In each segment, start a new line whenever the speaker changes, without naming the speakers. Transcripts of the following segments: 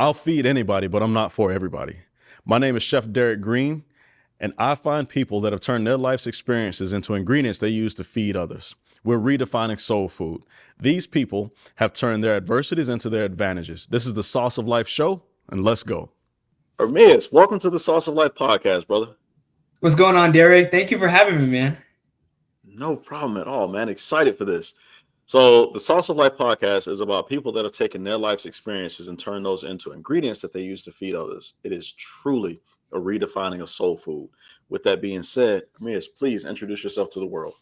I'll feed anybody, but I'm not for everybody. My name is Chef Derrick Green, and I find people that have turned their life's experiences into ingredients they use to feed others. We're redefining soul food. These people have turned their adversities into their advantages. This is the Sauce of Life show, and let's go. Ermias, welcome to the Sauce of Life podcast, brother.
What's going on, Derek? Thank you for having me, man.
No problem at all, man. Excited for this. So, the Sauce of Life podcast is about people that have taken their life's experiences and turned those into ingredients that they use to feed others. It is truly a redefining of soul food. With that being said, Ermias, please introduce yourself to the world.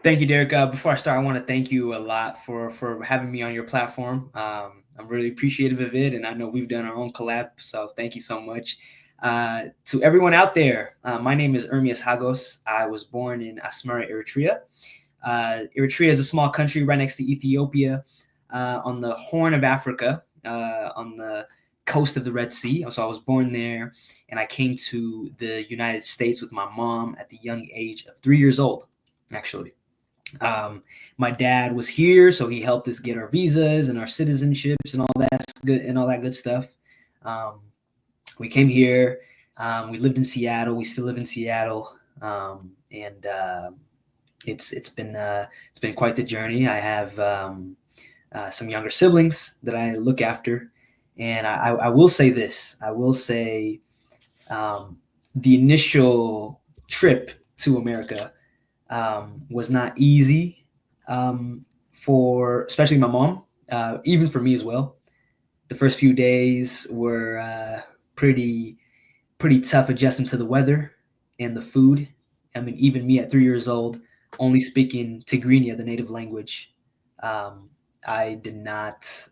Thank you, Derek. Before I start, I want to thank you a lot for having me on your platform. I'm really appreciative of it, and I know we've done our own collab, so thank you so much. To everyone out there, my name is Ermias Hagos. I was born in Asmara, Eritrea. Eritrea is a small country right next to Ethiopia, on the Horn of Africa, on the coast of the Red Sea. So I was born there, and I came to the United States with my mom at the young age of 3 years old, actually. My dad was here, so he helped us get our visas and our citizenships and all that good stuff. We came here. We lived in Seattle. We still live in Seattle, and it's been quite the journey. I have some younger siblings that I look after, and I will say this. I will say the initial trip to America was not easy for especially my mom, even for me as well. The first few days were pretty tough adjusting to the weather and the food. I mean, even me at 3 years old, only speaking Tigrinya, the native language, I did not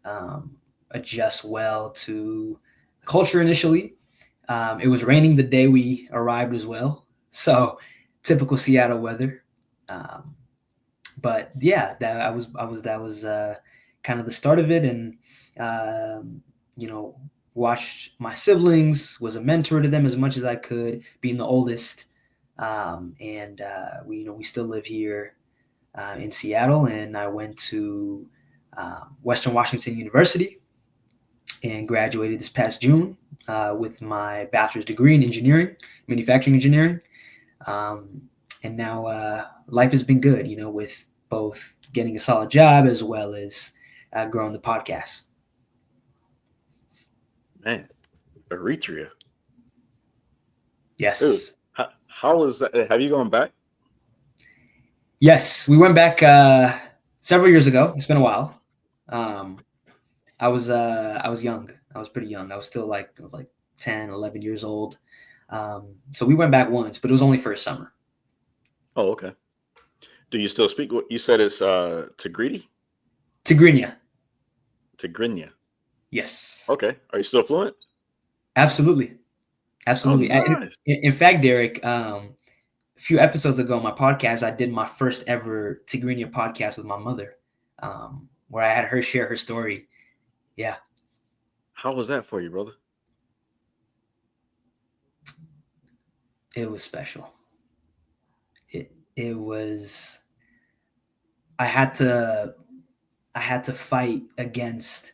adjust well to the culture initially. It was raining the day we arrived as well, so typical Seattle weather. But yeah, that was kind of the start of it, and watched my siblings, was a mentor to them as much as I could, being the oldest. And we still live here in Seattle, and I went to Western Washington University and graduated this past June with my bachelor's degree in manufacturing engineering. And now life has been good, with both getting a solid job as well as growing the podcast.
Man, Eritrea.
Yes.
Dude, how is that? Have you gone back?
Yes, we went back several years ago. It's been a while. I was young. I was pretty young. I was 10, 11 years old. So we went back once, but it was only for a summer.
Oh, okay. Do you still speak what you said? It's Tigrinya? Tigrinya.
Yes.
Okay. Are you still fluent?
Absolutely.
Oh, nice.
In fact, Derek, a few episodes ago on my podcast, I did my first ever Tigrinya podcast with my mother, where I had her share her story. Yeah.
How was that for you, brother?
It was special. It was. I had to fight against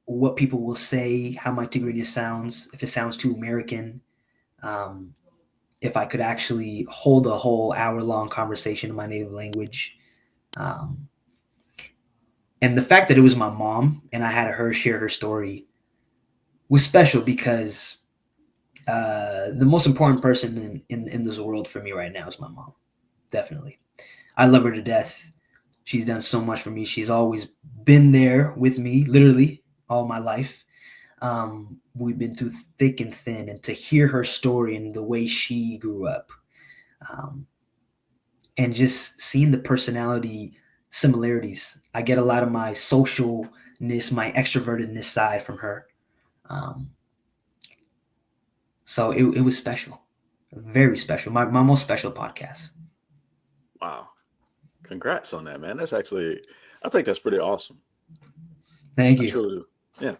what people will say, how my Tigrinya sounds, if it sounds too American, if I could actually hold a whole hour-long conversation in my native language. And the fact that it was my mom and I had her share her story was special because the most important person in this world for me right now is my mom. Definitely. I love her to death. She's done so much for me. She's always been there with me, literally, all my life. We've been through thick and thin, and to hear her story and the way she grew up, and just seeing the personality similarities. I get a lot of my socialness, my extrovertedness side from her. So it was special, very special. My most special podcast.
Wow. Congrats on that, man. That's actually, I think that's pretty awesome.
Thank
I
you.
truly do. Yeah.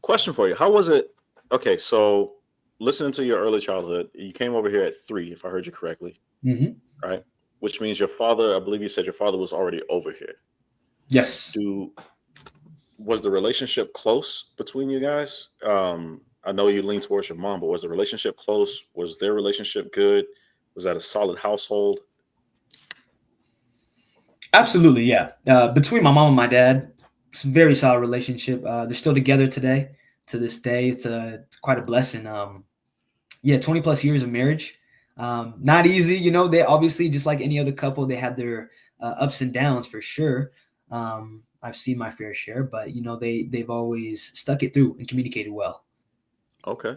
Question for you. How was it? Okay, so listening to your early childhood, you came over here at 3, if I heard you correctly, right? Which means your father, I believe you said your father was already over here.
Yes.
Was the relationship close between you guys? I know you lean towards your mom, but was the relationship close? Was their relationship good? Was that a solid household?
Absolutely, yeah. Between my mom and my dad, it's a very solid relationship. They're still together today. To this day, it's quite a blessing. Yeah, 20 plus years of marriage. Not easy, they obviously, just like any other couple, they had their ups and downs for sure. I've seen my fair share, but they've always stuck it through and communicated well.
Okay.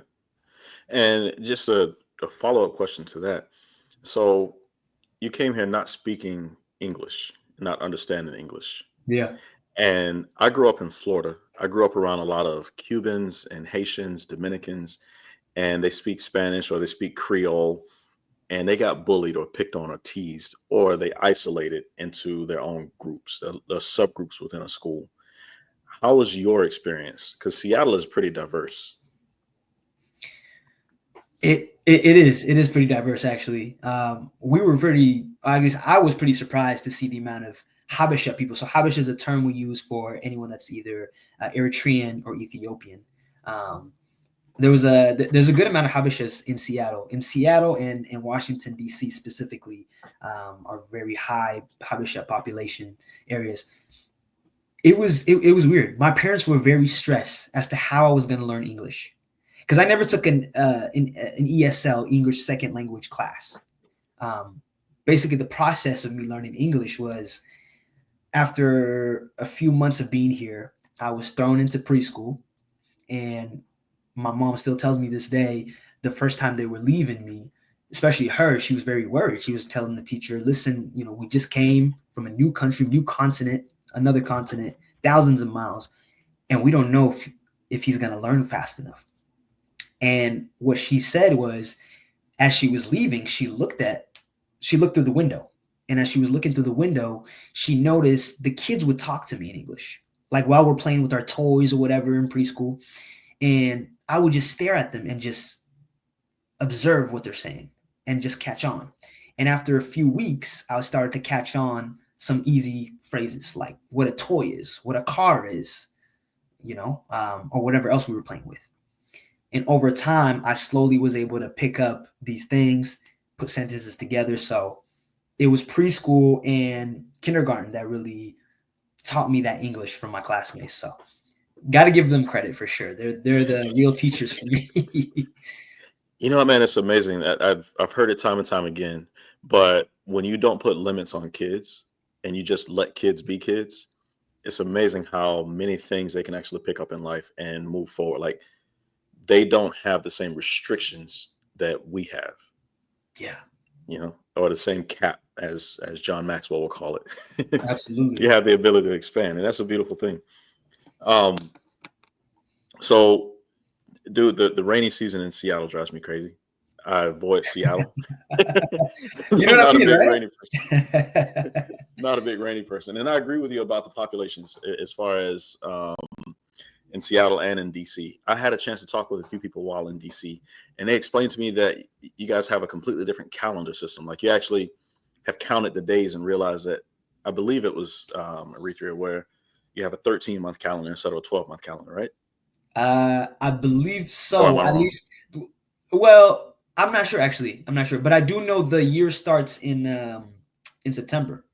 And just a follow up question to that. So you came here not speaking English, not understanding English.
Yeah.
And I grew up in Florida. I grew up around a lot of Cubans and Haitians, Dominicans, and they speak Spanish or they speak Creole, and they got bullied or picked on or teased, or they isolated into their own groups, the subgroups within a school. How was your experience? Because Seattle is pretty diverse.
It is pretty diverse, actually. We were pretty, I guess I was pretty surprised to see the amount of Habesha people. So Habesha is a term we use for anyone that's either Eritrean or Ethiopian. Um, there's a good amount of Habeshas in Seattle. In Seattle and in Washington D.C. specifically, are very high Habesha population areas. It was weird. My parents were very stressed as to how I was going to learn English because I never took an ESL, English second language class. Um, Basically, the process of me learning English was after a few months of being here, I was thrown into preschool, and my mom still tells me this day, the first time they were leaving me, especially her, she was very worried. She was telling the teacher, listen, we just came from a new country, new continent, another continent, thousands of miles, and we don't know if he's going to learn fast enough. And what she said was, as she was leaving, she looked through the window. And as she was looking through the window, she noticed the kids would talk to me in English, like while we're playing with our toys or whatever in preschool. And I would just stare at them and just observe what they're saying and just catch on. And after a few weeks, I started to catch on some easy phrases like what a toy is, what a car is, or whatever else we were playing with. And over time, I slowly was able to pick up these things, put sentences together. So it was preschool and kindergarten that really taught me that English from my classmates. So got to give them credit for sure. They're the real teachers for me.
You know what, man? It's amazing that I've heard it time and time again. But when you don't put limits on kids and you just let kids be kids, it's amazing how many things they can actually pick up in life and move forward. Like they don't have the same restrictions that we have,
Yeah,
or the same cap as John Maxwell will call it.
absolutely.
You have the ability to expand, and that's a beautiful thing. Um, so, dude, the rainy season in Seattle drives me crazy. I avoid Seattle.
You know
I'm
what I
not a
mean,
big
right?
rainy person. Not a big rainy person, and I agree with you about the populations as far as in Seattle and in DC. I had a chance to talk with a few people while in DC, and they explained to me that you guys have a completely different calendar system. Like you actually have counted the days and realized that I believe it was Eritrea where you have a 13-month calendar instead of a 12-month calendar, right?
I believe
Or am
so.
I
At
wrong?
least, well, I'm not sure actually. I'm not sure, but I do know the year starts in September.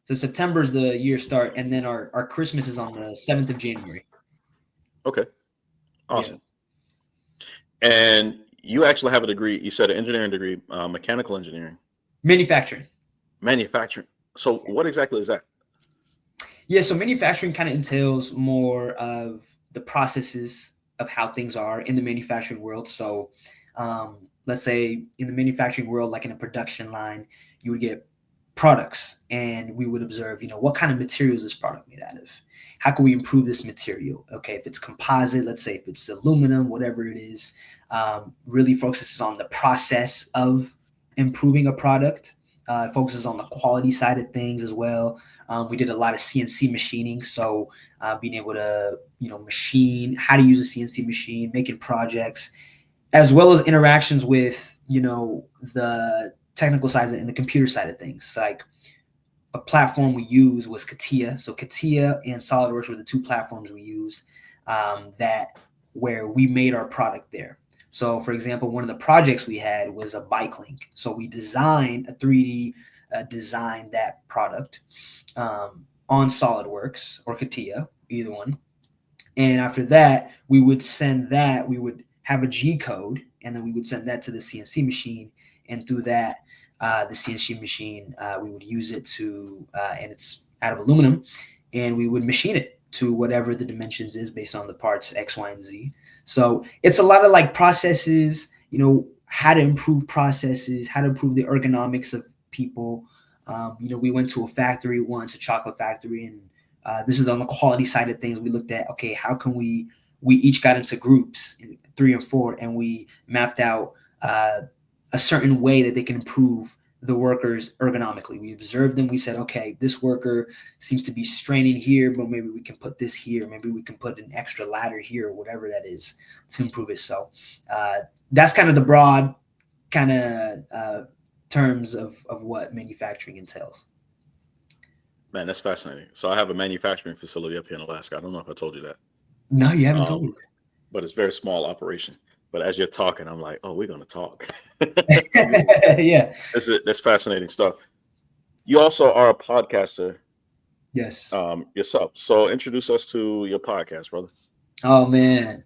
So September is the year start, and then our Christmas is on the 7th of January.
Okay,
Yeah,
awesome. And you actually have a degree. You said an engineering degree, mechanical engineering,
manufacturing.
manufacturing. So what exactly is that?
Yeah, so manufacturing kind of entails more of the processes of how things are in the manufacturing world. So, let's say in the manufacturing world, like in a production line, you would get products, and we would observe, what kind of material is this product made out of? How can we improve this material? Okay, if it's composite, let's say if it's aluminum, whatever it is, really focuses on the process of improving a product. Focuses on the quality side of things as well. We did a lot of CNC machining, so being able to machine, how to use a CNC machine, making projects, as well as interactions with the technical side and the computer side of things. Like a platform we used was Katia. So Katia and SolidWorks were the two platforms we used that where we made our product there. So, for example, one of the projects we had was a bike link. So we designed a 3D design that product on SolidWorks or Katia, either one. And after that, we would have a G code, and then we would send that to the CNC machine. And through that, the CNC machine, we would use it and it's out of aluminum, and we would machine it to whatever the dimensions is based on the parts X, Y, and Z. So it's a lot of like processes, how to improve processes, how to improve the ergonomics of people. We went to a factory once, a chocolate factory, and this is on the quality side of things. We looked at, okay, how can we each got into groups, 3 and 4, and we mapped out a certain way that they can improve the workers ergonomically. We observed them. We said, okay, this worker seems to be straining here, but maybe we can put this here. Maybe we can put an extra ladder here or whatever that is to improve it. So that's kind of the broad kind of terms of what manufacturing entails.
Man, that's fascinating. So I have a manufacturing facility up here in Alaska. I don't know if I told you that.
No, you haven't told me.
But it's a very small operation. But as you're talking, I'm like, oh, we're going to talk.
Yeah.
That's fascinating stuff. You also are a podcaster.
Yes.
Yourself. So introduce us to your podcast, brother.
Oh, man.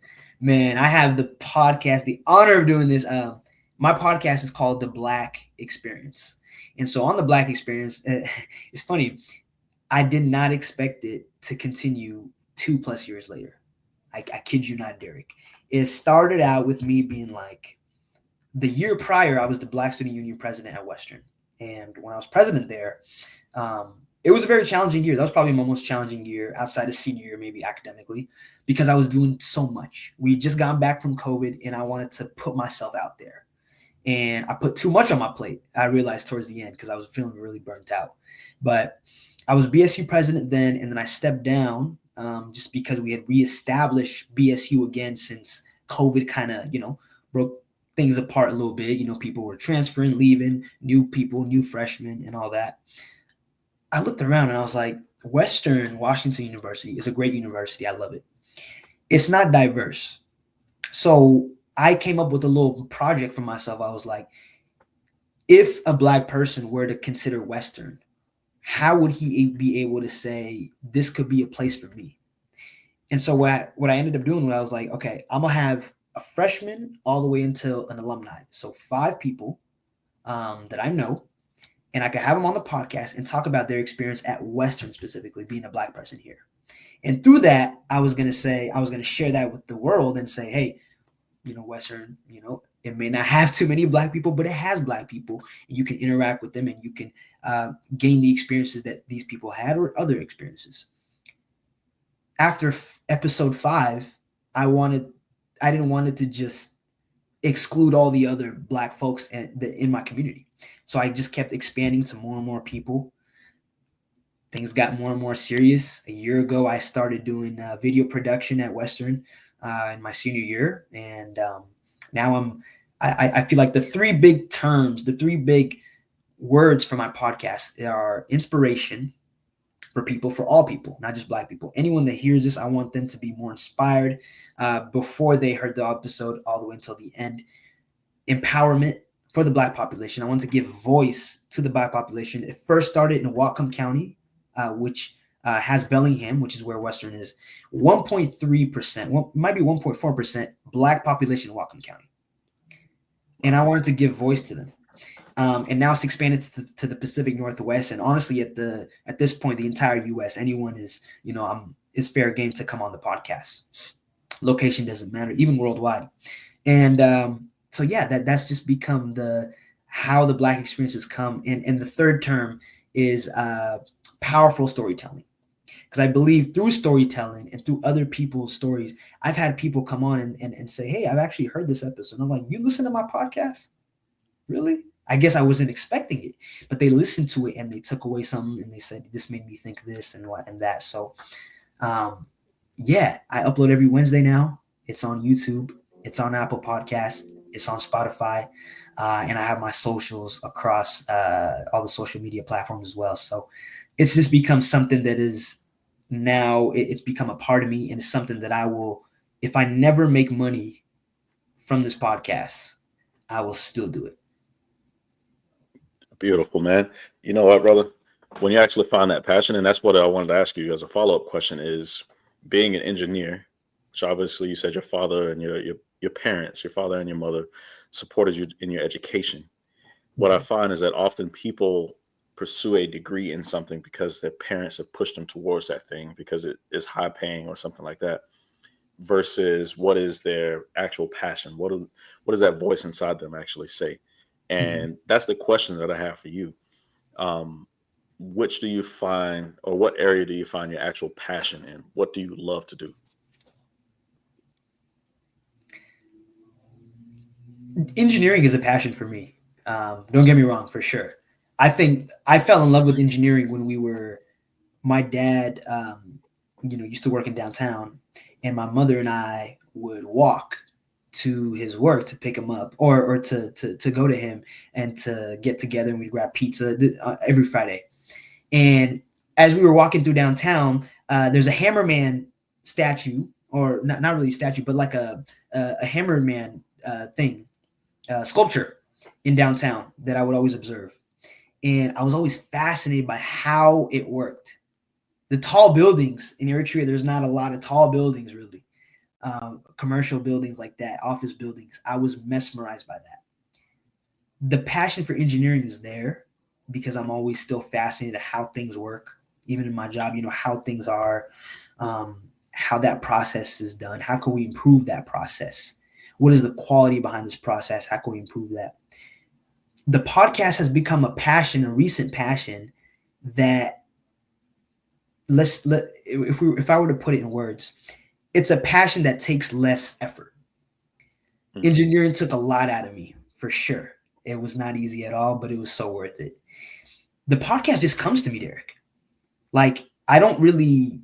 I have the podcast, the honor of doing this. My podcast is called The Black Experience. And so on The Black Experience, it's funny. I did not expect it to continue 2+ years later. I kid you not, Derrick. It started out with me being like, the year prior, I was the Black Student Union president at Western. And when I was president there, it was a very challenging year. That was probably my most challenging year outside of senior year, maybe academically, because I was doing so much. We had just gotten back from COVID, and I wanted to put myself out there. And I put too much on my plate, I realized towards the end, because I was feeling really burnt out. But I was BSU president then, and then I stepped down just because we had reestablished BSU again since COVID kind of, broke things apart a little bit. People were transferring, leaving, new people, new freshmen, and all that. I looked around and I was like, Western Washington University is a great university. I love it. It's not diverse. So I came up with a little project for myself. I was like, if a Black person were to consider Western, how would he be able to say this could be a place for me? And so what I ended up doing was I was like, okay, I'm going to have a freshman all the way until an alumni. So 5 people that I know, and I could have them on the podcast and talk about their experience at Western, specifically being a Black person here. And through that, I was going to share that with the world and say, hey, Western, it may not have too many Black people, but it has Black people, and you can interact with them and you can gain the experiences that these people had or other experiences. After episode 5, I didn't want it to just exclude all the other Black folks in my community. So I just kept expanding to more and more people. Things got more and more serious. A year ago, I started doing video production at Western in my senior year. And now I feel like the 3 big terms, the 3 big words for my podcast are inspiration for people, for all people, not just Black people. Anyone that hears this, I want them to be more inspired before they heard the episode all the way until the end. Empowerment for the Black population. I want to give voice to the Black population. It first started in Whatcom County, which has Bellingham, which is where Western is. 1.3%, might be 1.4% Black population in Whatcom County. And I wanted to give voice to them. And now it's expanded to the Pacific Northwest. And honestly, at this point, the entire U.S., anyone is, is fair game to come on the podcast. Location doesn't matter, even worldwide. And so, yeah, that's just become how the Black experiences come. And the third term is powerful storytelling. Because I believe through storytelling and through other people's stories, I've had people come on and say, hey, I've actually heard this episode. And I'm like, you listen to my podcast? Really? I guess I wasn't expecting it, but they listened to it and they took away something and they said, this made me think this and what and that. So, yeah, I upload every Wednesday now. It's on YouTube. It's on Apple Podcasts. It's on Spotify, and I have my socials across all the social media platforms as well. So it's just become something that is now it's become a part of me, and it's something that I will, if I never make money from this podcast, I will still do it.
Beautiful, man. You know what, brother? When you actually find that passion, and that's what I wanted to ask you as a follow up question is being an engineer, which obviously you said your father and your parents, your father and your mother supported you in your education. What I find is that often people pursue a degree in something because their parents have pushed them towards that thing because it is high paying or something like that, versus what is their actual passion? What does that voice inside them actually say?
Mhm.
And that's the question that I have for you. Um, which do you find, or what area do you find your actual passion in? What do you love to do?
Engineering is a passion for me. Don't get me wrong, for sure. I think I fell in love with engineering when my dad, used to work in downtown, and my mother and I would walk to his work to pick him up, or to go to him and to get together, and we'd grab pizza every Friday. And as we were walking through downtown, there's a Hammerman statue, or not really a statue, but like a Hammerman thing, sculpture in downtown that I would always observe. And I was always fascinated by how it worked. The tall buildings in Eritrea, there's not a lot of tall buildings really. Commercial buildings like that, office buildings. I was mesmerized by that. The passion for engineering is there because I'm always still fascinated how things work, even in my job, how things are, how that process is done. How can we improve that process? What is the quality behind this process? How can we improve that? The podcast has become a passion, a recent passion that if I were to put it in words, it's a passion that takes less effort.
Mm.
Engineering took a lot out of me, for sure. It was not easy at all, but it was so worth it. The podcast just comes to me, Derrick. Like, I don't really,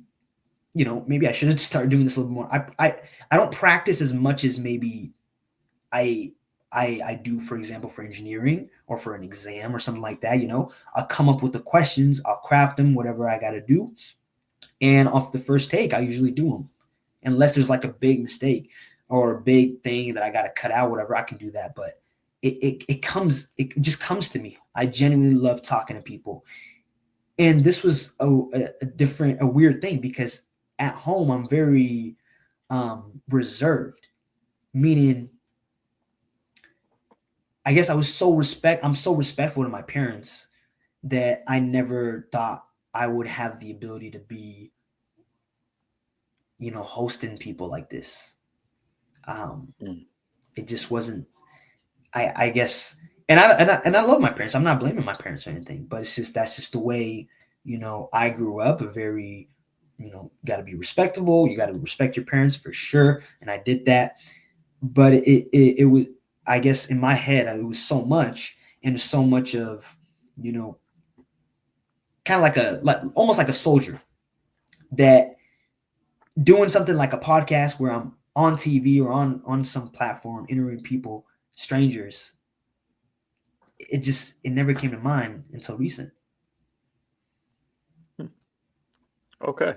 maybe I should start doing this a little more. I don't practice as much as maybe I I do, for example, for engineering or for an exam or something like that. I'll come up with the questions, I'll craft them, whatever I got to do, and off the first take, I usually do them, unless there's like a big mistake or a big thing that I got to cut out. Whatever, I can do that, but it just comes to me. I genuinely love talking to people, and this was a weird thing because at home I'm very reserved, meaning I guess I'm so respectful to my parents that I never thought I would have the ability to be, hosting people like this. Um,
Mm.
it just wasn't. I guess, and I love my parents. I'm not blaming my parents or anything, but that's just the way I grew up. A very, got to be respectable. You got to respect your parents for sure, and I did that. But it was, I guess, in my head, it was so much, and so much of, kind of like almost like a soldier, that doing something like a podcast where I'm on TV or on some platform interviewing people, strangers, it never came to mind until recent.
Hmm. Okay.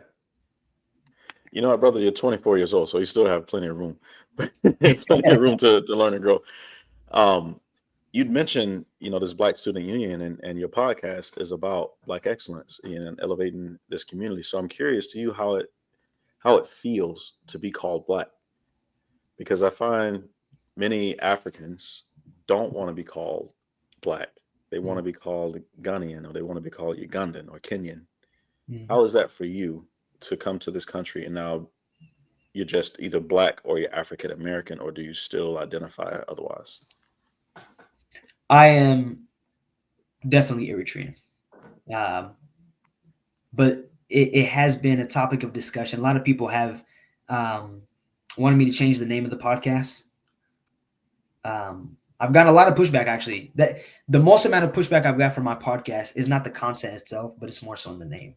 You know what, brother? You're 24 years old, so you still have plenty of room, plenty of room to learn and grow. Um, you'd mentioned, this Black Student Union, and your podcast is about Black excellence and elevating this community. So I'm curious to you how it feels to be called Black, because I find many Africans don't want to be called Black. They want to be called Ghanaian, or they want to be called Ugandan or Kenyan.
Mhm.
How is that for you to come to this country and now you're just either Black or you're African American, or do you still identify otherwise?
I am definitely Eritrean, um, but it has been a topic of discussion. A lot of people have um, wanted me to change the name of the podcast. I've got a lot of pushback, actually. That the most amount of pushback I've got from my podcast is not the content itself, but it's more so in the name.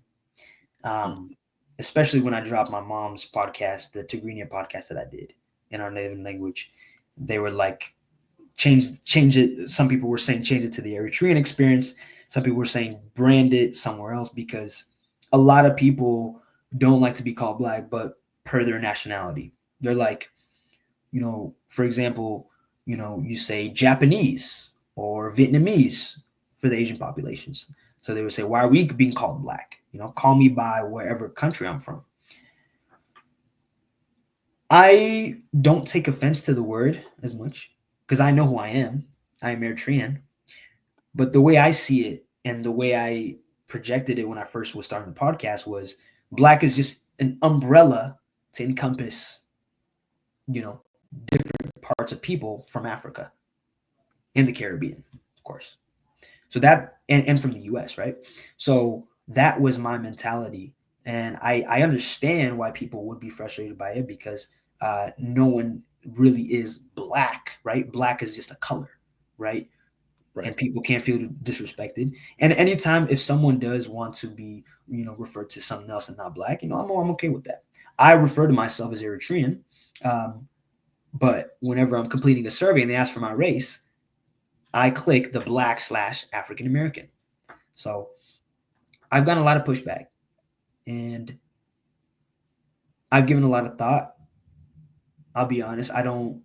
Mm.
Um, Especially when I dropped my mom's podcast, the Tigrinya podcast that I did in our native language. They were like, change it. Some people were saying change it to the Eritrean experience. Some people were saying brand it somewhere else, because a lot of people don't like to be called black, but per their nationality. They're like, for example, you say Japanese or Vietnamese for the Asian populations. So they would say, why are we being called black? Call me by wherever country I'm from. I don't take offense to the word as much because I know who I am. I am Eritrean. But the way I see it and the way I projected it when I first was starting the podcast was black is just an umbrella to encompass, different parts of people from Africa and the Caribbean, of course. So that, and from the US, right? So that was my mentality. And I understand why people would be frustrated by it, because no one really is black, right? Black is just a color, right? And people can't feel disrespected. And anytime if someone does want to be, referred to something else and not black, I'm okay with that. I refer to myself as Eritrean, but whenever I'm completing a survey and they ask for my race, I click the black/African American. So I've gotten a lot of pushback, and I've given a lot of thought. I'll be honest, I don't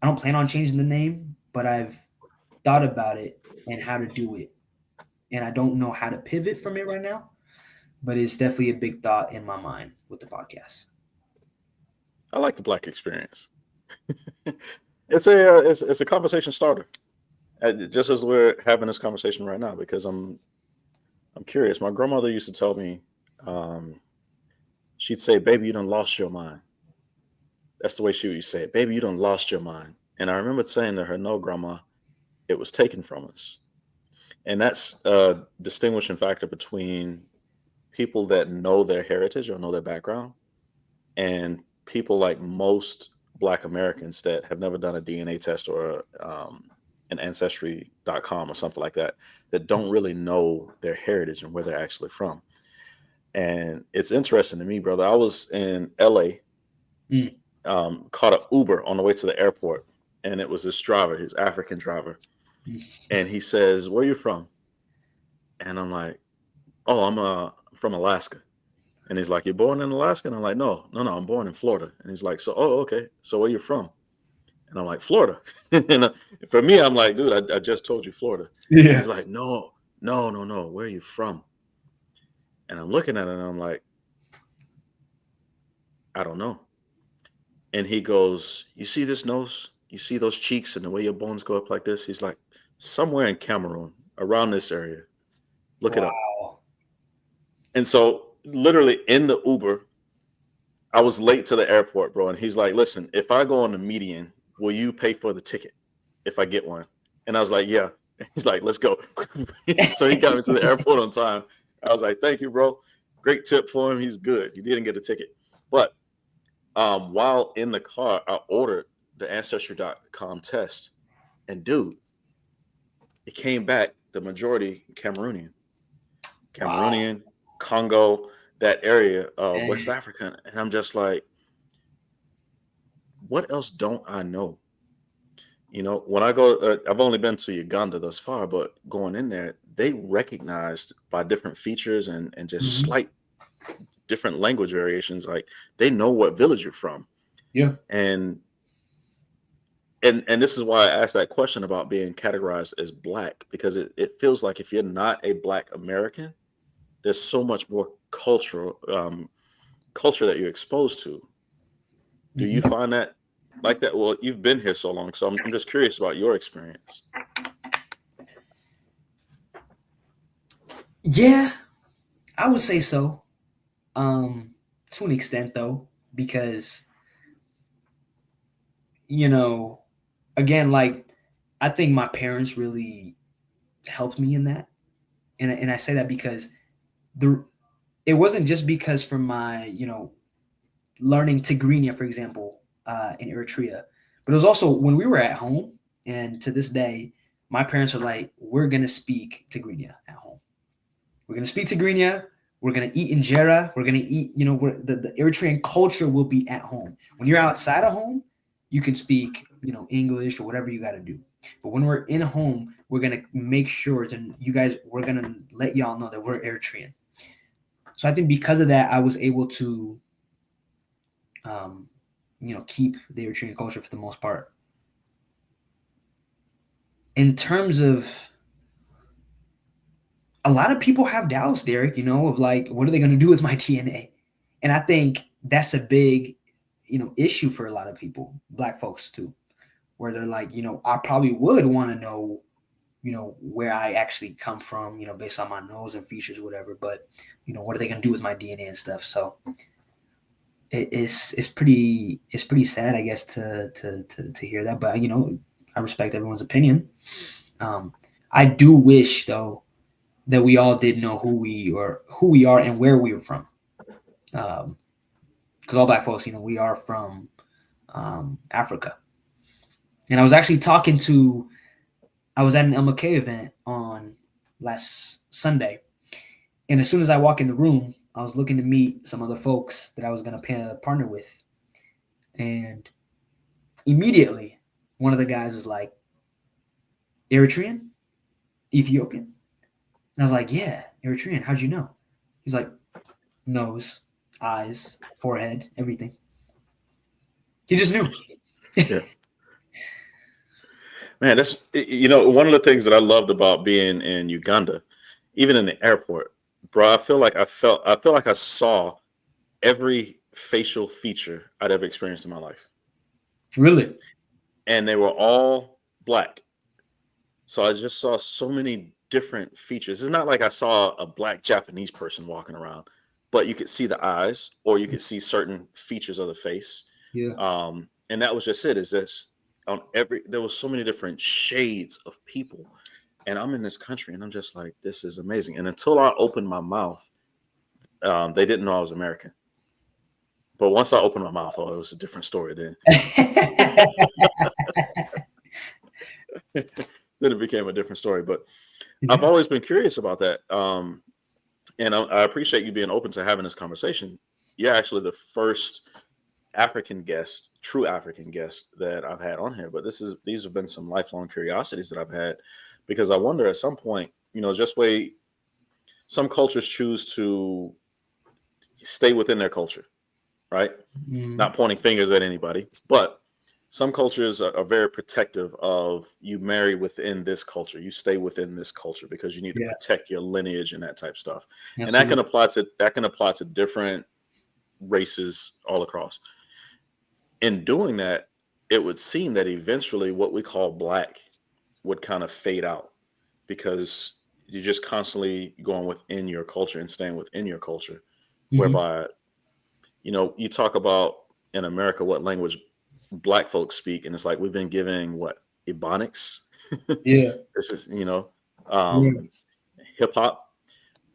plan on changing the name, but I've thought about it and how to do it. And I don't know how to pivot from it right now, but it's definitely a big thought in my mind with the podcast.
I like the black experience. It's a conversation starter. Just as we're having this conversation right now, because I'm curious. My grandmother used to tell me, she'd say, "Baby, you done lost your mind." That's the way she would say it. "Baby, you done lost your mind." And I remember saying to her, "No, grandma, it was taken from us." And that's a distinguishing factor between people that know their heritage or know their background and people like most Black Americans that have never done a DNA test or an ancestry.com or something like that, that don't really know their heritage and where they're actually from. And it's interesting to me, brother. I was in LA, caught an Uber on the way to the airport, and it was this driver, his African driver. And he says, "Where are you from?" And I'm like, "Oh, I'm from Alaska." And he's like, "You're born in Alaska?" And I'm like, No, I'm born in Florida." And he's like, "So, oh, okay. So where you from?" And I'm like, "Florida." And for me, I'm like, "Dude, I just told you Florida." And
Yeah.
he's like, No. Where are you from?" And I'm looking at it and I'm like, "I don't know." And he goes, "You see this nose? You see those cheeks and the way your bones go up like this?" He's like, "Somewhere in Cameroon, around this area. Look it up."
Wow.
And so, literally in the Uber, I was late to the airport, bro. And he's like, "Listen, if I go on the median, will you pay for the ticket if I get one?" And I was like, "Yeah." He's like, "Let's go." So he got me to the airport on time. I was like, "Thank you, bro. Great tip for him. He's good. He didn't get a ticket." But while in the car, I ordered the ancestry.com test. And dude, it came back the majority Cameroonian,
Wow.
Congo, that area of West
Dang.
Africa. And I'm just like, what else don't I know? When I go, I've only been to Uganda thus far, but going in there, they recognized by different features and just
Mhm.
slight different language variations. Like they know what village you're from.
Yeah.
And and this is why I asked that question about being categorized as black, because it feels like if you're not a black American, there's so much more culture that you're exposed to. Do you
Mhm.
find that like that? Well, you've been here so long, so I'm just curious about your experience.
Yeah, I would say so. To an extent though, because again, like I think my parents really helped me in that. And I say that because the it wasn't just because from my, learning Tigrinya, for example, in Eritrea, but it was also when we were at home, and to this day, my parents are like, we're gonna speak Tigrinya at home. We're gonna speak Tigrinya. We're gonna eat injera. We're gonna eat, the Eritrean culture will be at home. When you're outside of home, you can speak, English or whatever you got to do. But when we're in home, we're going to make sure we're going to let y'all know that we're Eritrean. So I think because of that, I was able to, keep the Eritrean culture for the most part. In terms of, a lot of people have doubts, Derrick, of like, what are they going to do with my DNA? And I think that's a big, issue for a lot of people, Black folks too, where they're like, I probably would want to know, where I actually come from, based on my nose and features, whatever. But, what are they going to do with my DNA and stuff? So it's pretty sad, I guess, to hear that. But, I respect everyone's opinion. I do wish, though, that we all did know who we are and where we were from. Because all Black folks, we are from Africa. And I was actually I was at an MLK event on last Sunday. And as soon as I walk in the room, I was looking to meet some other folks that I was going to partner with. And immediately, one of the guys was like, Eritrean? Ethiopian? And I was like, yeah, Eritrean. How'd you know? He's like, nose, eyes, forehead, everything. He just knew.
Yeah. Man, that's, one of the things that I loved about being in Uganda, even in the airport, bro, I feel like I saw every facial feature I'd ever experienced in my life.
Really?
And they were all Black. So I just saw so many different features. It's not like I saw a Black Japanese person walking around, but you could see the eyes, or you could see certain features of the face.
Yeah.
And that was just it. Is this there was so many different shades of people, and I'm in this country, and I'm just like, this is amazing. And until I opened my mouth, they didn't know I was American. But once I opened my mouth, it was a different story. Then, then it became a different story. But I've always been curious about that, and I appreciate you being open to having this conversation. You're actually the first true African guest that I've had on here. But these have been some lifelong curiosities that I've had, because I wonder at some point, just way some cultures choose to stay within their culture, right? Not pointing fingers at anybody, but some cultures are very protective of, you marry within this culture, you stay within this culture because you need to protect your lineage and that type of stuff. Absolutely. And that can apply to different races all across. In doing that, it would seem that eventually what we call Black would kind of fade out, because you're just constantly going within your culture and staying within your culture, whereby, you talk about in America what language Black folks speak, and it's like we've been giving Ebonics.
Yeah.
This is, hip hop.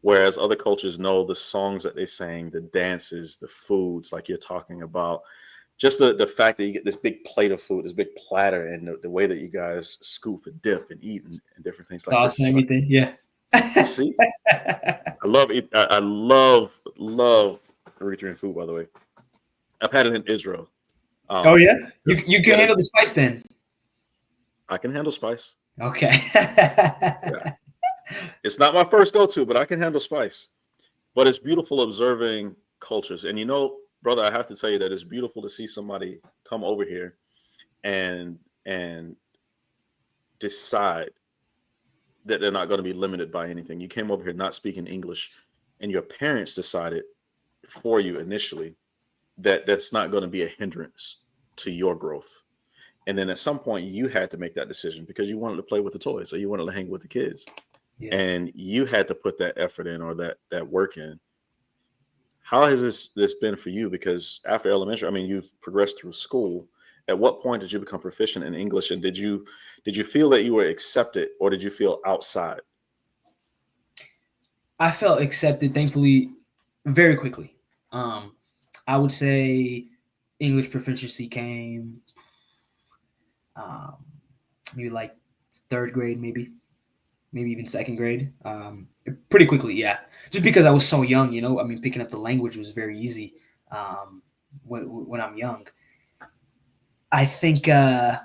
Whereas other cultures know the songs that they sang, the dances, the foods, like you're talking about. Just the fact that you get this big plate of food, this big platter, and the way that you guys scoop and dip and eat and different things like
sauce
this.
And everything. Yeah.
See, I love Eritrean food, by the way. I've had it in Israel.
Oh yeah, you can handle the spice then.
I can handle spice.
Okay.
Yeah. It's not my first go-to, but I can handle spice. But it's beautiful observing cultures, and brother, I have to tell you that it's beautiful to see somebody come over here and decide that they're not going to be limited by anything. You came over here not speaking English, and your parents decided for you initially that that's not going to be a hindrance to your growth. And then at some point you had to make that decision because you wanted to play with the toys, or you wanted to hang with the kids. Yeah. And you had to put that effort in, or that work in. How has this been for you? Because after elementary, you've progressed through school. At what point did you become proficient in English? And did you feel that you were accepted, or did you feel outside?
I felt accepted, thankfully, very quickly. I would say English proficiency came maybe like third grade, maybe even second grade. Pretty quickly, yeah. Just because I was so young, picking up the language was very easy when I'm young. I think, I've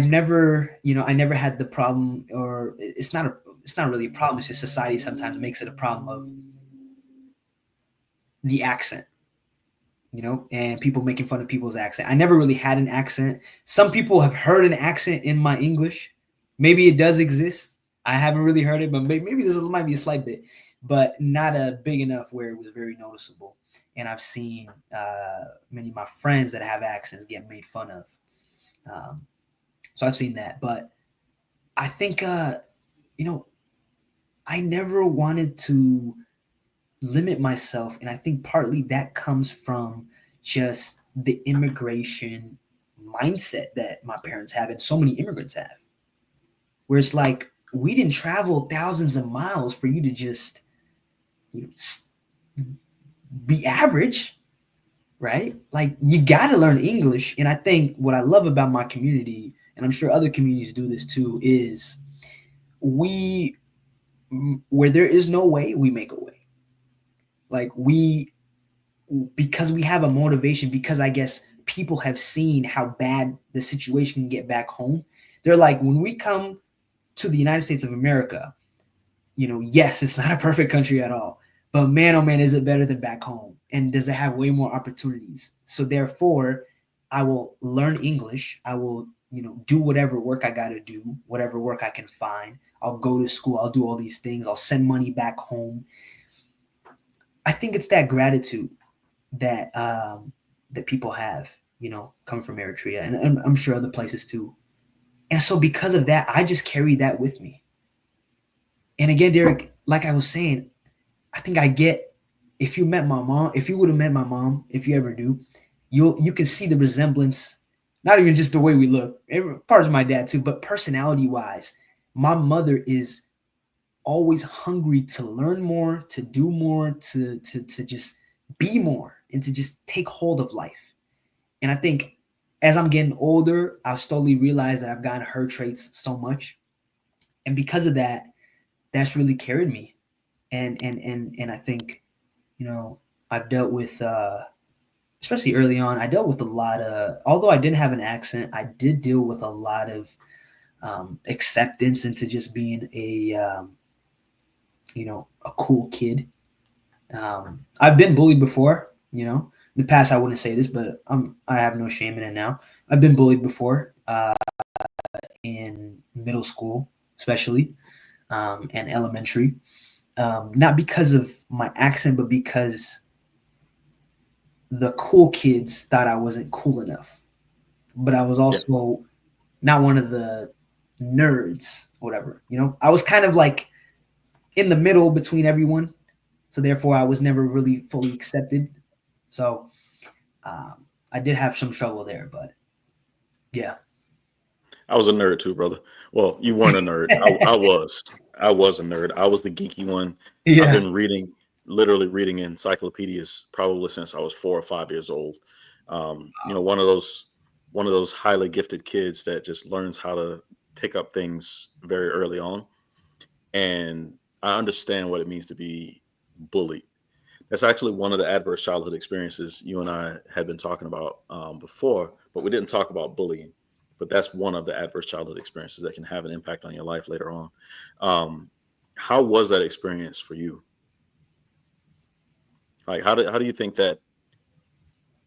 never, I never had the problem, or it's not really a problem. It's just society sometimes makes it a problem of the accent, and people making fun of people's accent. I never really had an accent. Some people have heard an accent in my English. Maybe it does exist. I haven't really heard it, but maybe this might be a slight bit, but not a big enough where it was very noticeable. And I've seen many of my friends that have accents get made fun of. So I've seen that, but I think, I never wanted to limit myself. And I think partly that comes from just the immigration mindset that my parents have and so many immigrants have, where it's like, we didn't travel thousands of miles for you to just be average, right? Like, you got to learn English. And I think what I love about my community, and I'm sure other communities do this too, is where there is no way, we make a way. Like, because we have a motivation, because I guess people have seen how bad the situation can get back home. They're like, when we come to the United States of America, yes, it's not a perfect country at all, but man, oh man, is it better than back home? And does it have way more opportunities? So therefore, I will learn English. I will, do whatever work I got to do, whatever work I can find. I'll go to school. I'll do all these things. I'll send money back home. I think it's that gratitude that that people have, coming from Eritrea, and I'm sure other places too. And so because of that, I just carry that with me. And again, Derrick, like I was saying, I think if you met my mom, if you would have met my mom, if you ever do, you can see the resemblance, not even just the way we look, part of my dad too, but personality wise, my mother is always hungry to learn more, to do more, to just be more, and to just take hold of life. And I think as I'm getting older, I've slowly realized that I've gotten her traits so much. And because of that, that's really carried me. And I think, I've dealt with, especially early on, I dealt with a lot of, although I didn't have an accent, I did deal with a lot of acceptance into just being a cool kid. I've been bullied before, in the past. I wouldn't say this, but I have no shame in it now. I've been bullied before, in middle school, especially, and elementary. Not because of my accent, but because the cool kids thought I wasn't cool enough. But I was also not one of the nerds, whatever. I was kind of like in the middle between everyone. So therefore, I was never really fully accepted. So I did have some trouble there, but yeah.
I was a nerd too, brother. Well, you weren't a nerd. I was. I was a nerd. I was the geeky one. I've
Yeah.
been literally reading encyclopedias probably since I was 4 or 5 years old. One of those highly gifted kids that just learns how to pick up things very early on. And I understand what it means to be bullied. That's actually one of the adverse childhood experiences you and I had been talking about before, but we didn't talk about bullying. But that's one of the adverse childhood experiences that can have an impact on your life later on. How was that experience for you? Like, how do you think that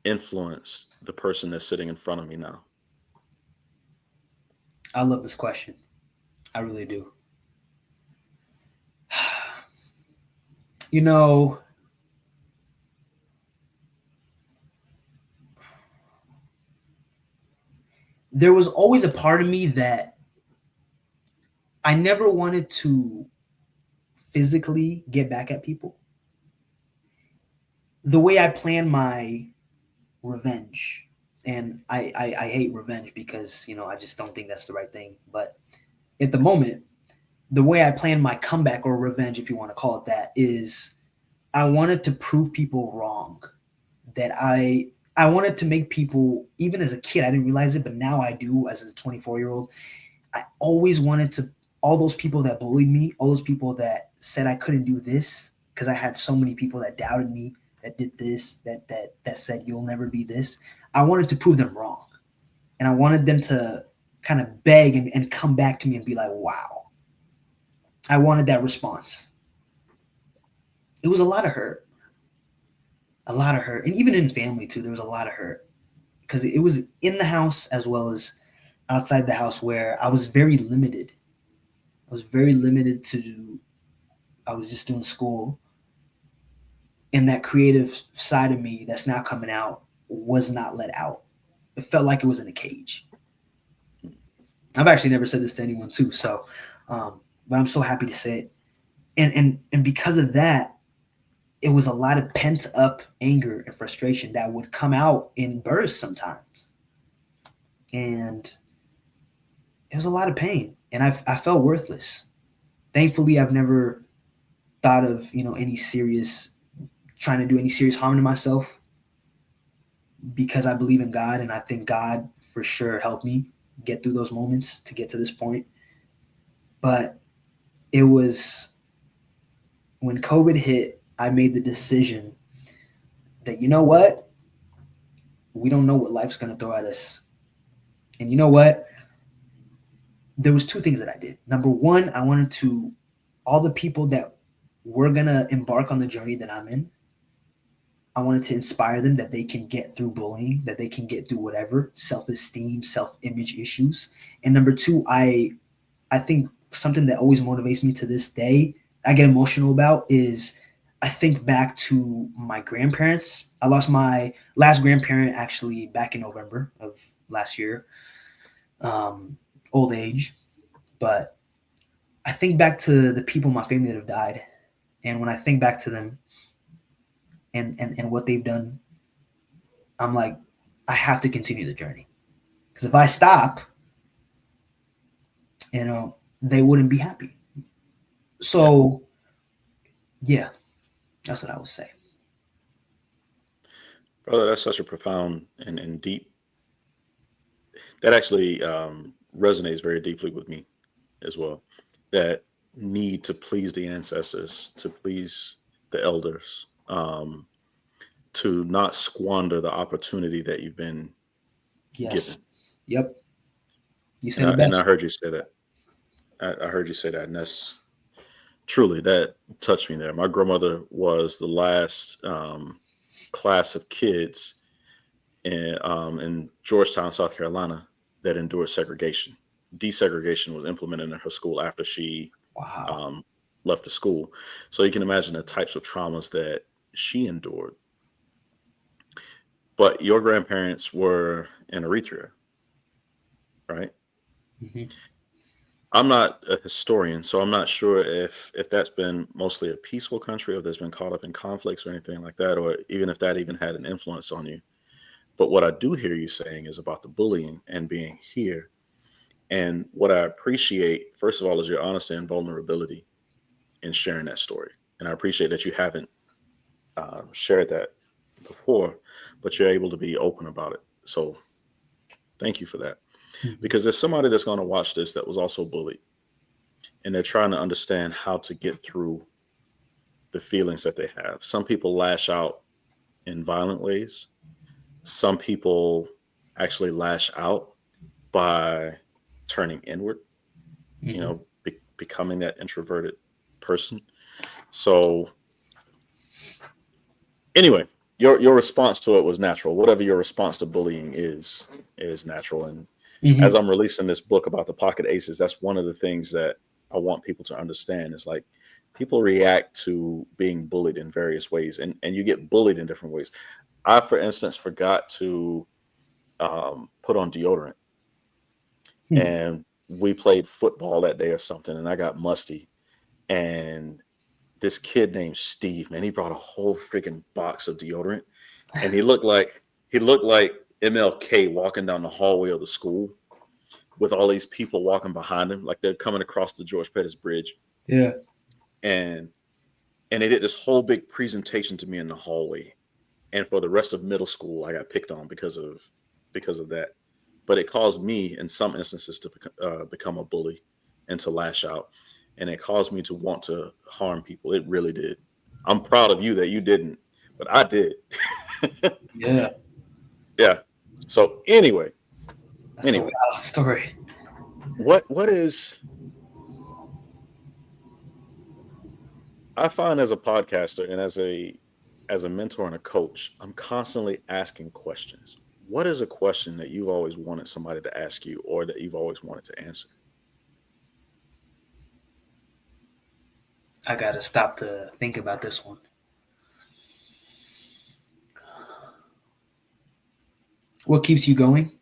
influenced the person that's sitting in front of me now?
I love this question. I really do. You know, there was always a part of me that I never wanted to physically get back at people. The way I plan my revenge, and I hate revenge because, I just don't think that's the right thing. But at the moment, the way I plan my comeback or revenge, if you want to call it that, is I wanted to prove people wrong. That I wanted to make people, even as a kid, I didn't realize it, but now I do as a 24-year-old. I always wanted to, all those people that bullied me, all those people that said I couldn't do this, because I had so many people that doubted me, that did this, that said you'll never be this. I wanted to prove them wrong. And I wanted them to kind of beg and come back to me and be like, wow. I wanted that response. It was a lot of hurt. A lot of hurt. And even in family too, there was a lot of hurt. Because it was in the house as well as outside the house where I was very limited. I was very limited to, I was just doing school. And that creative side of me that's now coming out was not let out. It felt like it was in a cage. I've actually never said this to anyone too, so but I'm so happy to say it. And because of that, it was a lot of pent up anger and frustration that would come out in bursts sometimes, and it was a lot of pain, and I felt worthless. Thankfully, I've never thought of any serious trying to do any serious harm to myself because I believe in God, and I think God for sure helped me get through those moments to get to this point. But it was when COVID hit, I made the decision that, you know what? We don't know what life's going to throw at us. And you know what? There was two things that I did. Number one, I wanted to, all the people that were going to embark on the journey that I'm in, I wanted to inspire them that they can get through bullying, that they can get through whatever, self-esteem, self-image issues. And number two, I think something that always motivates me to this day, I get emotional about, is I think back to my grandparents. I lost my last grandparent actually back in November of last year, old age. But I think back to the people in my family that have died. And when I think back to them and what they've done, I'm like, I have to continue the journey. Because if I stop, they wouldn't be happy. So, yeah, that's what I would say.
Brother, that's such a profound and deep. That actually resonates very deeply with me as well. That need to please the ancestors, to please the elders, to not squander the opportunity that you've been given.
Yes. Yep. You
And
said
I,
it
and I
best.
heard you say that. I heard you say that, and that's truly that touched me there. My grandmother was the last class of kids in Georgetown, South Carolina, that endured segregation. Desegregation was implemented in her school after she
Wow.
um, left the school. So you can imagine the types of traumas that she endured. But your grandparents were in Eritrea, right?
Hmm.
I'm not a historian, so I'm not sure if that's been mostly a peaceful country or if that's been caught up in conflicts or anything like that, or even if that even had an influence on you. But what I do hear you saying is about the bullying and being here. And what I appreciate, first of all, is your honesty and vulnerability in sharing that story. And I appreciate that you haven't shared that before, but you're able to be open about it. So thank you for that.
Hmm.
Because there's somebody that's going to watch this that was also bullied, and they're trying to understand how to get through the feelings that they have. Some people lash out in violent ways. Some people actually lash out by turning inward,
Hmm.
becoming that introverted person. So anyway, your response to it was natural. Whatever your response to bullying is natural. And as
Hmm.
I'm releasing this book about the pocket aces, that's one of the things that I want people to understand is like people react to being bullied in various ways, and you get bullied in different ways. I, for instance, forgot to put on deodorant,
Hmm.
and we played football that day or something, and I got musty, and this kid named Steve, man, he brought a whole freaking box of deodorant, and he looked like MLK walking down the hallway of the school with all these people walking behind him, like they're coming across the George Pettis Bridge,
Yeah.
and they did this whole big presentation to me in the hallway, and for the rest of middle school, I got picked on because of that. But it caused me, in some instances, to become a bully and to lash out, and it caused me to want to harm people. It really did. I'm proud of you that you didn't, but I did.
Yeah.
Yeah. So anyway,
That's a
Anyway,
wild story.
what is I find as a podcaster and as a mentor and a coach, I'm constantly asking questions. What is a question that you've always wanted somebody to ask you or that you've always wanted to answer?
I gotta stop to think about this one. What keeps you going?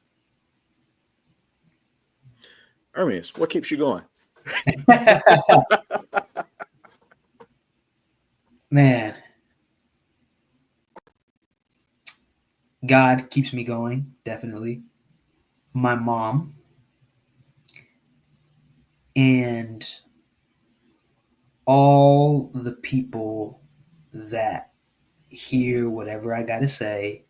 Ermias, what keeps you going?
Man, God keeps me going, definitely. My mom and all the people that hear whatever I got to say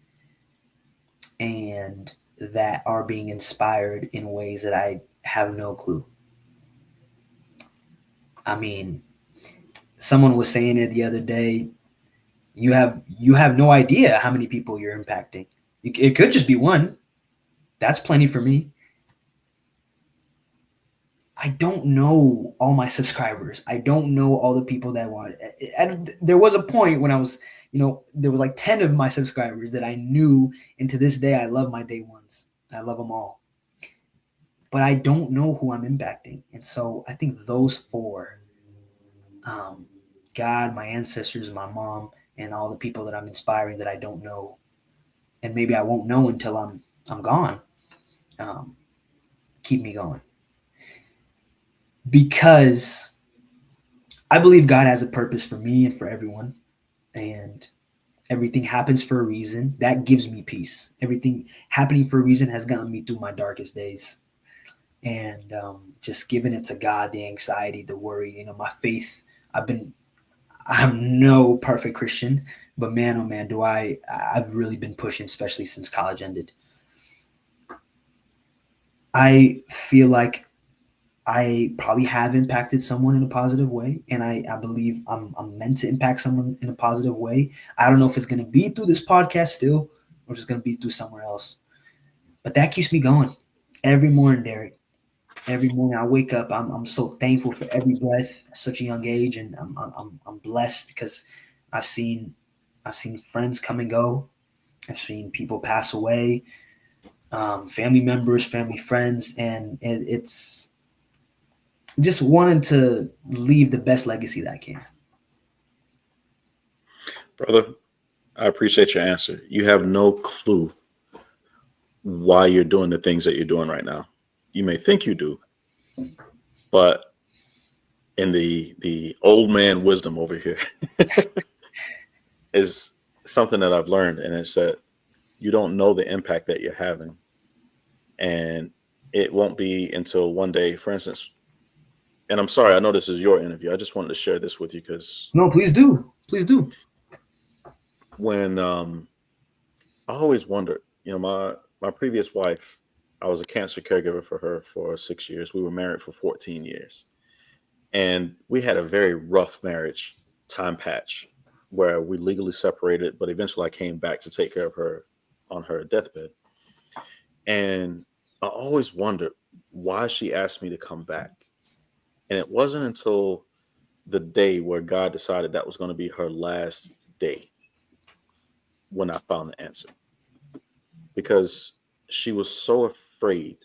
and that are being inspired in ways that I have no clue. I mean, someone was saying it the other day, you have no idea how many people you're impacting. It could just be one. That's plenty for me. I don't know all my subscribers. I don't know all the people that want it. And there was a point when I was, there was like 10 of my subscribers that I knew, and to this day, I love my day ones. I love them all. But I don't know who I'm impacting. And so I think those four, God, my ancestors, my mom, and all the people that I'm inspiring that I don't know, and maybe I won't know until I'm gone, keep me going. Because I believe God has a purpose for me and for everyone, and everything happens for a reason. That gives me peace. Everything happening for a reason has gotten me through my darkest days, and just giving it to God, the anxiety, the worry, my faith. I'm no perfect Christian, but man, oh man, I've really been pushing, especially since college ended. I feel like I probably have impacted someone in a positive way, and I believe I'm meant to impact someone in a positive way. I don't know if it's going to be through this podcast still, or if it's going to be through somewhere else, but that keeps me going every morning, Derrick. Every morning I wake up, I'm so thankful for every breath at such a young age, and I'm blessed because I've seen friends come and go. I've seen people pass away, family members, family friends, and it's just wanting to leave the best legacy that I can.
Brother, I appreciate your answer. You have no clue why you're doing the things that you're doing right now. You may think you do, but in the old man wisdom over here is something that I've learned, and it's that you don't know the impact that you're having, and it won't be until one day, for instance. And I'm sorry, I know this is your interview. I just wanted to share this with you because
No, please do. Please do.
when I always wondered, my previous wife, I was a cancer caregiver for her for 6 years. We were married for 14 years. And we had a very rough marriage time patch where we legally separated, but eventually I came back to take care of her on her deathbed. And I always wondered why she asked me to come back. And it wasn't until the day where God decided that was going to be her last day when I found the answer. Because she was so afraid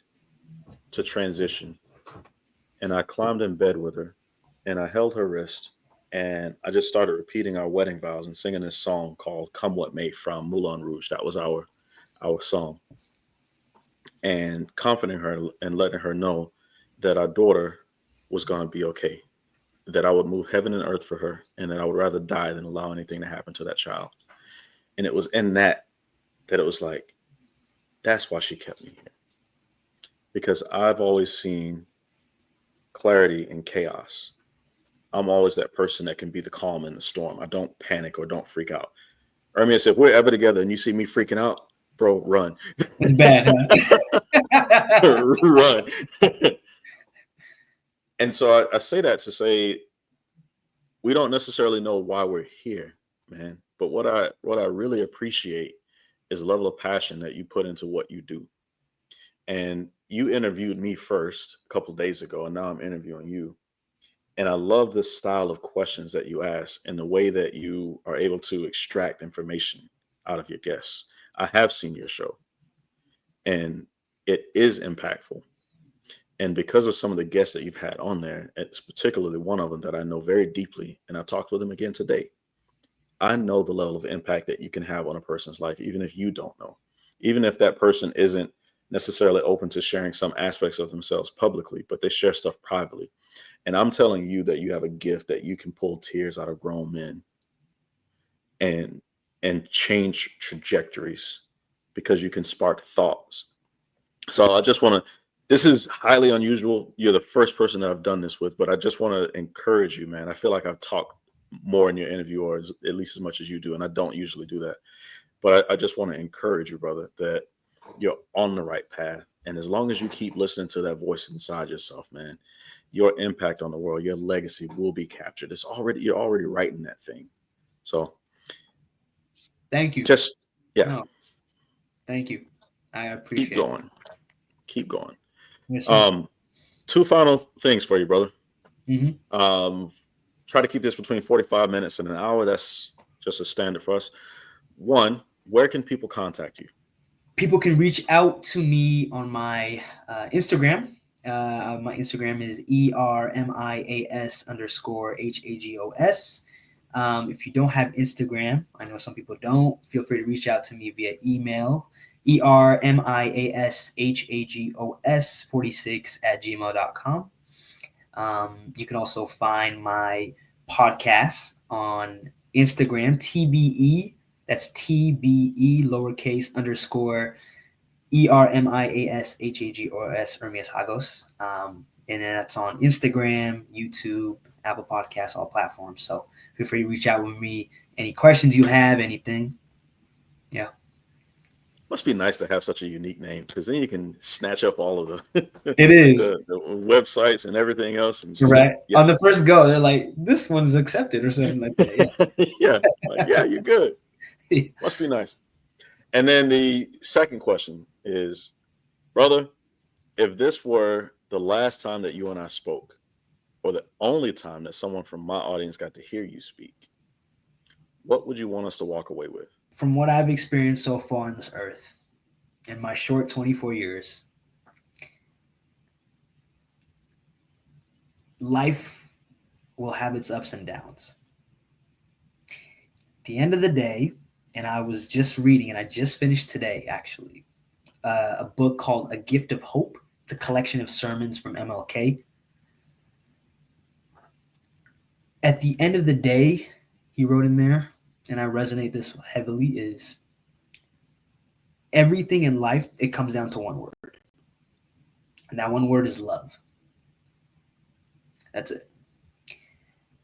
to transition. And I climbed in bed with her and I held her wrist and I just started repeating our wedding vows and singing this song called Come What May from Moulin Rouge. That was our song. And comforting her and letting her know that our daughter was going to be okay, that I would move heaven and earth for her, and that I would rather die than allow anything to happen to that child. And it was in that it was like, that's why she kept me here. Because I've always seen clarity in chaos. I'm always that person that can be the calm in the storm. I don't panic or don't freak out. Ermias, if we're ever together and you see me freaking out, bro, run.
It's bad, huh?
Run. And so I say that to say we don't necessarily know why we're here, man. But what I really appreciate is the level of passion that you put into what you do. And you interviewed me first a couple of days ago, and now I'm interviewing you. And I love the style of questions that you ask and the way that you are able to extract information out of your guests. I have seen your show, and it is impactful. And because of some of the guests that you've had on there, it's particularly one of them that I know very deeply, and I talked with him again today. I know the level of impact that you can have on a person's life, even if you don't know, even if that person isn't necessarily open to sharing some aspects of themselves publicly, but they share stuff privately. And I'm telling you that you have a gift that you can pull tears out of grown men and change trajectories because you can spark thoughts. So I just want to, this is highly unusual. You're the first person that I've done this with, but I just want to encourage you, man. I feel like I've talked more in your interview, or at least as much as you do, and I don't usually do that. But I just want to encourage you, brother, that you're on the right path. And as long as you keep listening to that voice inside yourself, man, your impact on the world, your legacy will be captured. You're already writing that thing. So
Thank you.
just, yeah,
No, thank you. I
keep
appreciate it.
going. Keep going.
Yes, sir.
Two final things for you, brother.
Mhm.
Try to keep this between 45 minutes and an hour. That's just a standard for us. One, where can people contact you?
People can reach out to me on my Instagram. My Instagram is ERMIAS_HAGOS. If you don't have Instagram, I know some people don't, feel free to reach out to me via email, ERMIASHAGOS46@gmail.com. You can also find my podcast on Instagram, TBE. That's TBE lowercase underscore ERMIASHAGOS, Ermias Hagos. And then that's on Instagram, YouTube, Apple Podcasts, all platforms. So feel free to reach out with me. Any questions you have, anything. Yeah.
Must be nice to have such a unique name, because then you can snatch up all of the
It is.
the websites and everything else, and just
Right. On the first go, they're like, this one's accepted or something like that. Yeah.
yeah, like, yeah, you're good. Must be nice. And then the second question is, brother, if this were the last time that you and I spoke, or the only time that someone from my audience got to hear you speak, what would you want us to walk away with?
From what I've experienced so far on this earth in my short 24 years, life will have its ups and downs. At the end of the day, and I was just reading, and I just finished today actually, a book called A Gift of Hope. It's a collection of sermons from MLK. At the end of the day, he wrote in there, and I resonate this heavily, is everything in life, it comes down to one word. And that one word is love. That's it.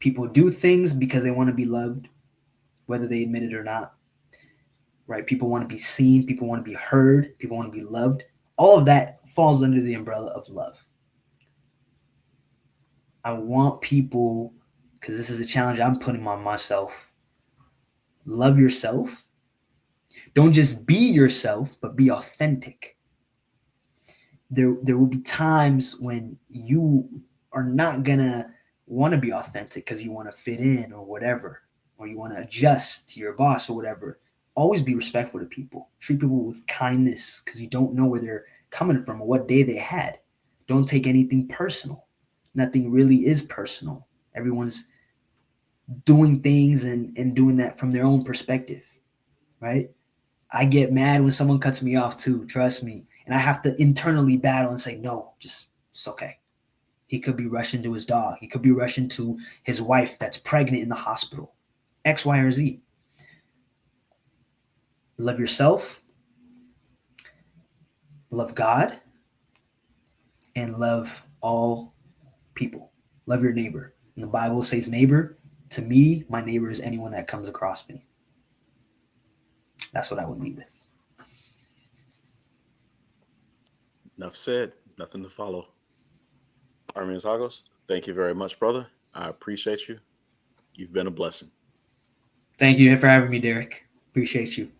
People do things because they want to be loved, whether they admit it or not. Right? People want to be seen. People want to be heard. People want to be loved. All of that falls under the umbrella of love. I want people, because this is a challenge I'm putting on myself, love yourself. Don't just be yourself, but be authentic. There will be times when you are not going to want to be authentic because you want to fit in or whatever, or you want to adjust to your boss or whatever. Always be respectful to people. Treat people with kindness, because you don't know where they're coming from or what day they had. Don't take anything personal. Nothing really is personal. Everyone's doing things and doing that from their own perspective, right? I get mad when someone cuts me off too, trust me. And I have to internally battle and say, no, just, it's okay. He could be rushing to his dog. He could be rushing to his wife that's pregnant in the hospital. X, Y, or Z. Love yourself, love God, and love all people. Love your neighbor. And the Bible says neighbor. To me, my neighbor is anyone that comes across me. That's what I would leave with.
Enough said. Nothing to follow. Ermias Hagos, thank you very much, brother. I appreciate you. You've been a blessing.
Thank you for having me, Derrick. Appreciate you.